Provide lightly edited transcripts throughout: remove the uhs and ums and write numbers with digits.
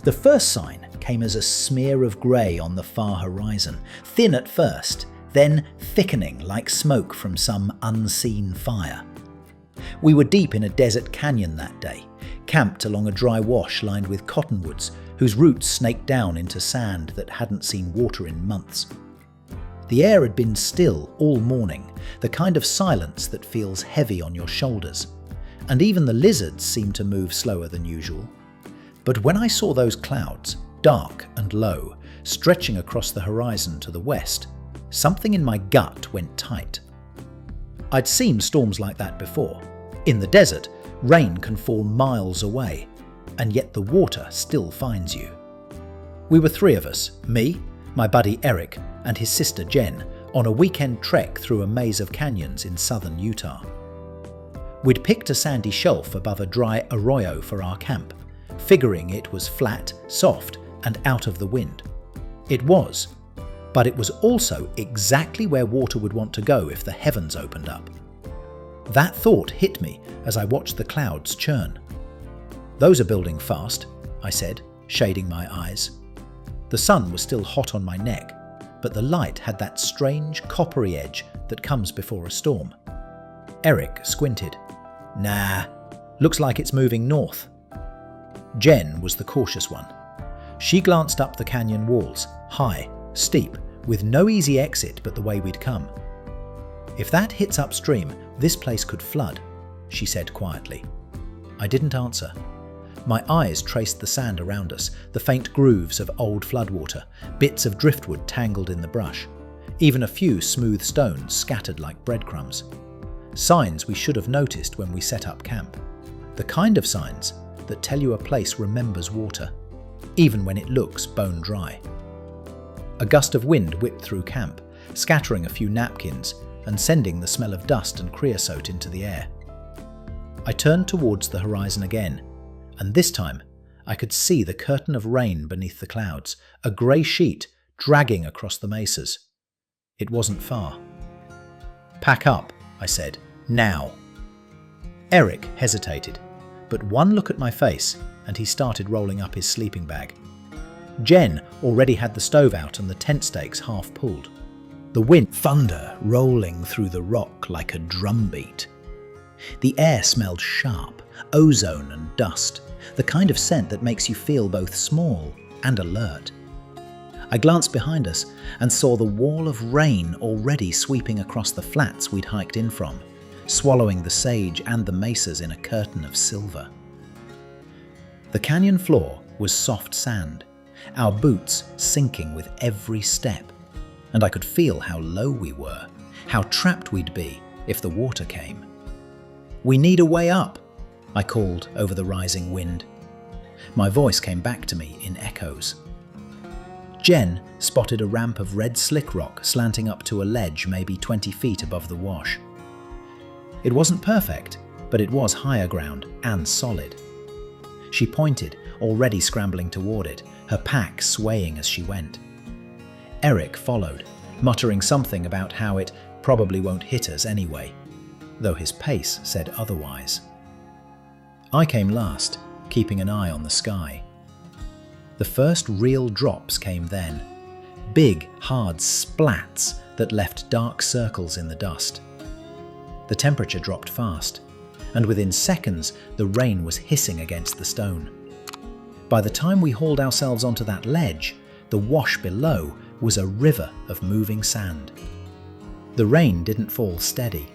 The first sign came as a smear of grey on the far horizon, thin at first, then thickening like smoke from some unseen fire. We were deep in a desert canyon that day, camped along a dry wash lined with cottonwoods whose roots snaked down into sand that hadn't seen water in months. The air had been still all morning, the kind of silence that feels heavy on your shoulders, and even the lizards seemed to move slower than usual. But when I saw those clouds, dark and low, stretching across the horizon to the west, something in my gut went tight. I'd seen storms like that before. In the desert, rain can fall miles away, and yet the water still finds you. We were three of us, me, my buddy Eric, and his sister Jen, on a weekend trek through a maze of canyons in southern Utah. We'd picked a sandy shelf above a dry arroyo for our camp, figuring it was flat, soft, and out of the wind. It was, but it was also exactly where water would want to go if the heavens opened up. That thought hit me as I watched the clouds churn. "Those are building fast," I said, shading my eyes. The sun was still hot on my neck, but the light had that strange coppery edge that comes before a storm. Eric squinted. "Nah, looks like it's moving north." Jen was the cautious one. She glanced up the canyon walls, high, steep, with no easy exit but the way we'd come. "If that hits upstream, this place could flood," she said quietly. I didn't answer. My eyes traced the sand around us, the faint grooves of old floodwater, bits of driftwood tangled in the brush, even a few smooth stones scattered like breadcrumbs. Signs we should have noticed when we set up camp. The kind of signs that tell you a place remembers water, even when it looks bone dry. A gust of wind whipped through camp, scattering a few napkins and sending the smell of dust and creosote into the air. I turned towards the horizon again, and this time I could see the curtain of rain beneath the clouds, a grey sheet dragging across the mesas. It wasn't far. "Pack up," I said. "Now." Eric hesitated, but one look at my face and he started rolling up his sleeping bag. Jen already had the stove out and the tent stakes half pulled. The wind, thunder rolling through the rock like a drumbeat. The air smelled sharp, ozone and dust, the kind of scent that makes you feel both small and alert. I glanced behind us and saw the wall of rain already sweeping across the flats we'd hiked in from, swallowing the sage and the mesas in a curtain of silver. The canyon floor was soft sand, our boots sinking with every step, and I could feel how low we were, how trapped we'd be if the water came. "We need a way up," I called over the rising wind. My voice came back to me in echoes. Jen spotted a ramp of red slick rock slanting up to a ledge maybe 20 feet above the wash. It wasn't perfect, but it was higher ground and solid. She pointed, already scrambling toward it, her pack swaying as she went. Eric followed, muttering something about how it probably won't hit us anyway, though his pace said otherwise. I came last, keeping an eye on the sky. The first real drops came then, big, hard splats that left dark circles in the dust. The temperature dropped fast, and within seconds the rain was hissing against the stone. By the time we hauled ourselves onto that ledge, the wash below was a river of moving sand. The rain didn't fall steady.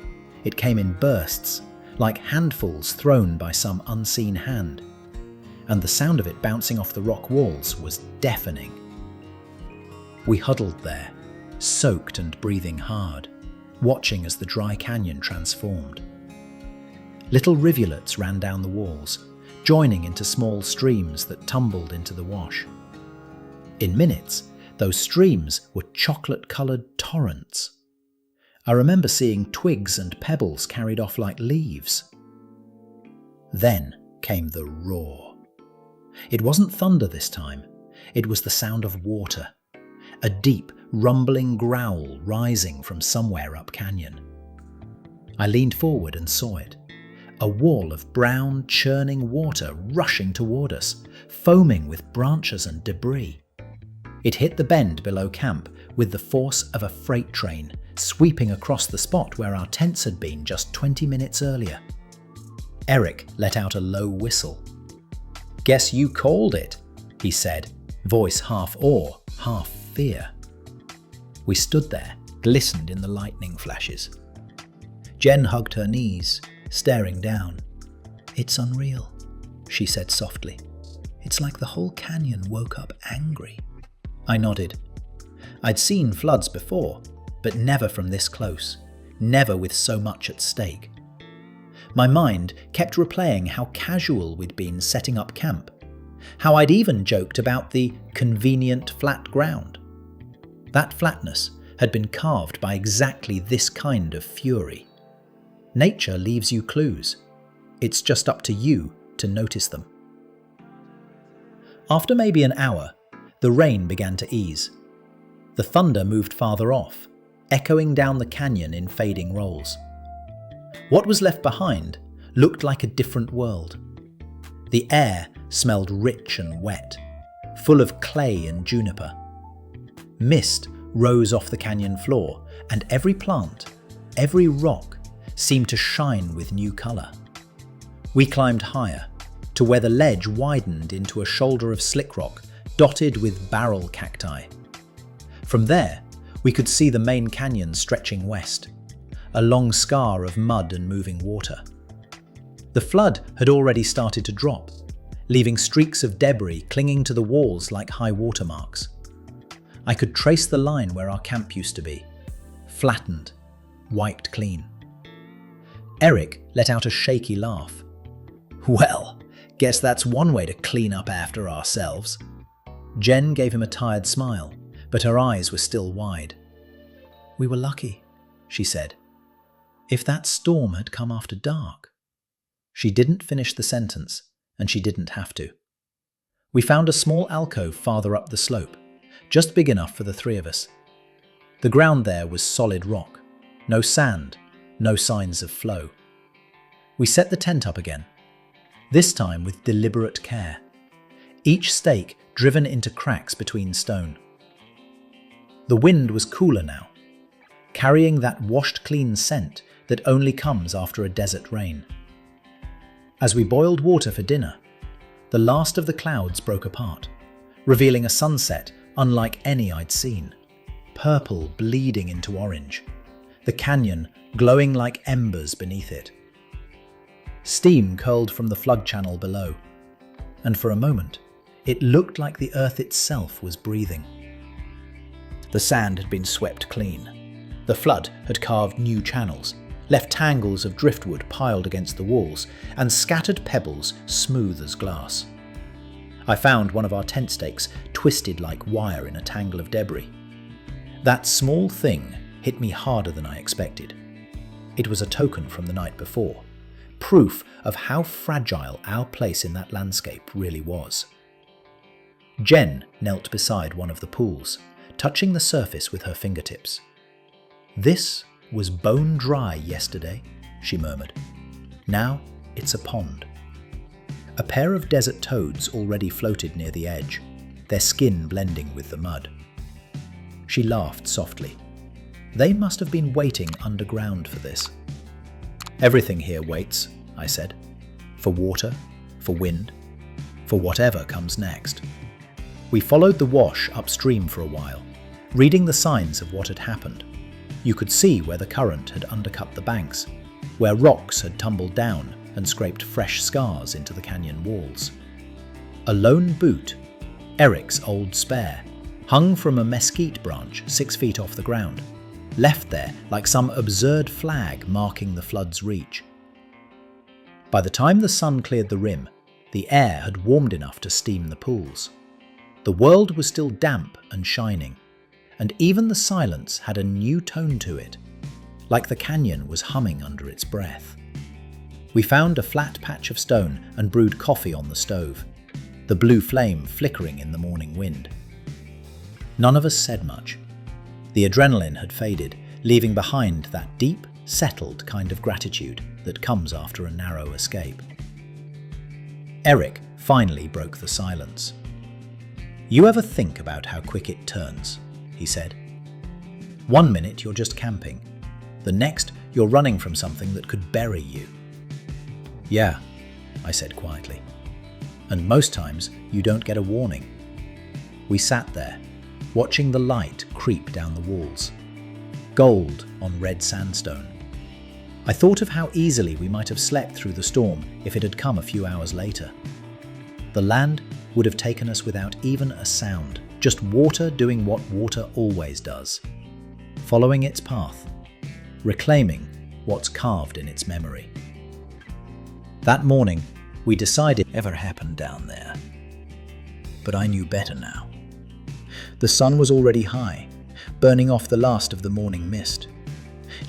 It came in bursts, like handfuls thrown by some unseen hand, and the sound of it bouncing off the rock walls was deafening. We huddled there, soaked and breathing hard, watching as the dry canyon transformed. Little rivulets ran down the walls, joining into small streams that tumbled into the wash. In minutes, those streams were chocolate-coloured torrents. I remember seeing twigs and pebbles carried off like leaves. Then came the roar. It wasn't thunder this time. It was the sound of water, a deep, rumbling growl rising from somewhere up canyon. I leaned forward and saw it. A wall of brown, churning water rushing toward us, foaming with branches and debris. It hit the bend below camp with the force of a freight train, sweeping across the spot where our tents had been just 20 minutes earlier. Eric let out a low whistle. "Guess you called it," he said, voice half awe, half fear. We stood there, glistened in the lightning flashes. Jen hugged her knees, staring down. "It's unreal," she said softly. "It's like the whole canyon woke up angry." I nodded. I'd seen floods before, but never from this close, never with so much at stake. My mind kept replaying how casual we'd been setting up camp, how I'd even joked about the convenient flat ground. That flatness had been carved by exactly this kind of fury. Nature leaves you clues. It's just up to you to notice them. After maybe an hour, the rain began to ease. The thunder moved farther off, echoing down the canyon in fading rolls. What was left behind looked like a different world. The air smelled rich and wet, full of clay and juniper. Mist rose off the canyon floor, and every plant, every rock, seemed to shine with new colour. We climbed higher, to where the ledge widened into a shoulder of slick rock dotted with barrel cacti. From there, we could see the main canyon stretching west, a long scar of mud and moving water. The flood had already started to drop, leaving streaks of debris clinging to the walls like high water marks. I could trace the line where our camp used to be, flattened, wiped clean. Eric let out a shaky laugh. "Well, guess that's one way to clean up after ourselves." Jen gave him a tired smile, but her eyes were still wide. "We were lucky," she said. "If that storm had come after dark." She didn't finish the sentence, and she didn't have to. We found a small alcove farther up the slope, just big enough for the three of us. The ground there was solid rock, no sand, no signs of flow. We set the tent up again, this time with deliberate care, each stake driven into cracks between stone. The wind was cooler now, carrying that washed clean scent that only comes after a desert rain. As we boiled water for dinner, the last of the clouds broke apart, revealing a sunset unlike any I'd seen, purple bleeding into orange, the canyon glowing like embers beneath it. Steam curled from the flood channel below, and for a moment, it looked like the earth itself was breathing. The sand had been swept clean. The flood had carved new channels, left tangles of driftwood piled against the walls, and scattered pebbles smooth as glass. I found one of our tent stakes twisted like wire in a tangle of debris. That small thing hit me harder than I expected. It was a token from the night before, proof of how fragile our place in that landscape really was. Jen knelt beside one of the pools, touching the surface with her fingertips. "This was bone dry yesterday," she murmured. "Now it's a pond." A pair of desert toads already floated near the edge, their skin blending with the mud. She laughed softly. They must have been waiting underground for this. "Everything here waits," I said. "For water, for wind, for whatever comes next." We followed the wash upstream for a while, reading the signs of what had happened. You could see where the current had undercut the banks, where rocks had tumbled down and scraped fresh scars into the canyon walls. A lone boot, Eric's old spare, hung from a mesquite branch 6 feet off the ground, left there like some absurd flag marking the flood's reach. By the time the sun cleared the rim, the air had warmed enough to steam the pools. The world was still damp and shining, and even the silence had a new tone to it, like the canyon was humming under its breath. We found a flat patch of stone and brewed coffee on the stove, the blue flame flickering in the morning wind. None of us said much. The adrenaline had faded, leaving behind that deep, settled kind of gratitude that comes after a narrow escape. Eric finally broke the silence. "You ever think about how quick it turns?" he said. "One minute you're just camping. The next you're running from something that could bury you." "Yeah," I said quietly. "And most times you don't get a warning." We sat there, watching the light creep down the walls. Gold on red sandstone. I thought of how easily we might have slept through the storm if it had come a few hours later. The land would have taken us without even a sound, just water doing what water always does, following its path, reclaiming what's carved in its memory. That morning, we decided ever happened down there. But I knew better now. The sun was already high, burning off the last of the morning mist.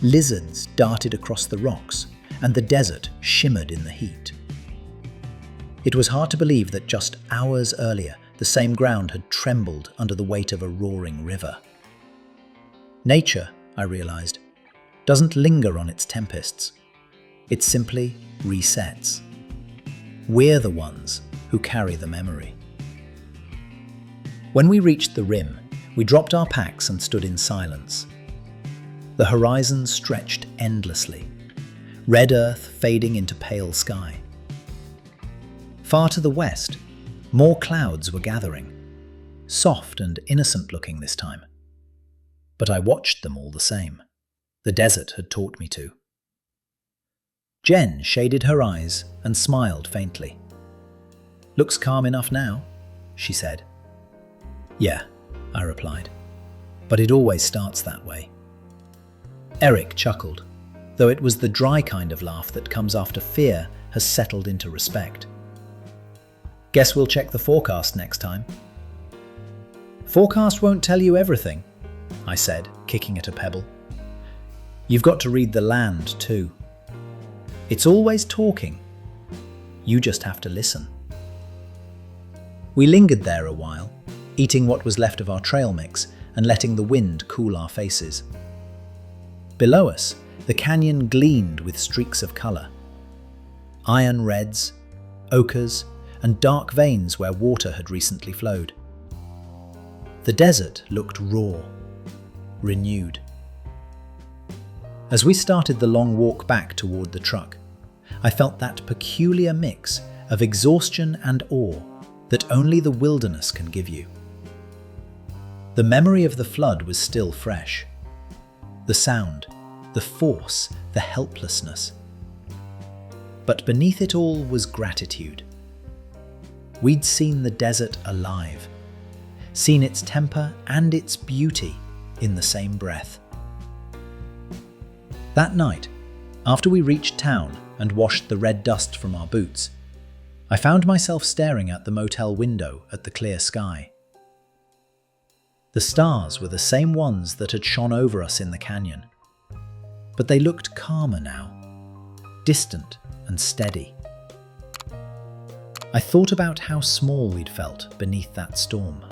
Lizards darted across the rocks, and the desert shimmered in the heat. It was hard to believe that just hours earlier, the same ground had trembled under the weight of a roaring river. Nature, I realized, doesn't linger on its tempests. It simply resets. We're the ones who carry the memory. When we reached the rim, we dropped our packs and stood in silence. The horizon stretched endlessly, red earth fading into pale sky. Far to the west, more clouds were gathering, soft and innocent looking this time. But I watched them all the same. The desert had taught me to. Jen shaded her eyes and smiled faintly. "Looks calm enough now," she said. "Yeah," I replied, "but it always starts that way." Eric chuckled, though it was the dry kind of laugh that comes after fear has settled into respect. "Guess we'll check the forecast next time." "Forecast won't tell you everything," I said, kicking at a pebble. "You've got to read the land too. It's always talking. You just have to listen." We lingered there a while, eating what was left of our trail mix and letting the wind cool our faces. Below us, the canyon gleamed with streaks of colour. Iron reds, ochres, and dark veins where water had recently flowed. The desert looked raw, renewed. As we started the long walk back toward the truck, I felt that peculiar mix of exhaustion and awe that only the wilderness can give you. The memory of the flood was still fresh. The sound, the force, the helplessness. But beneath it all was gratitude. We'd seen the desert alive, seen its temper and its beauty in the same breath. That night, after we reached town and washed the red dust from our boots, I found myself staring out the motel window at the clear sky. The stars were the same ones that had shone over us in the canyon, but they looked calmer now, distant and steady. I thought about how small we'd felt beneath that storm.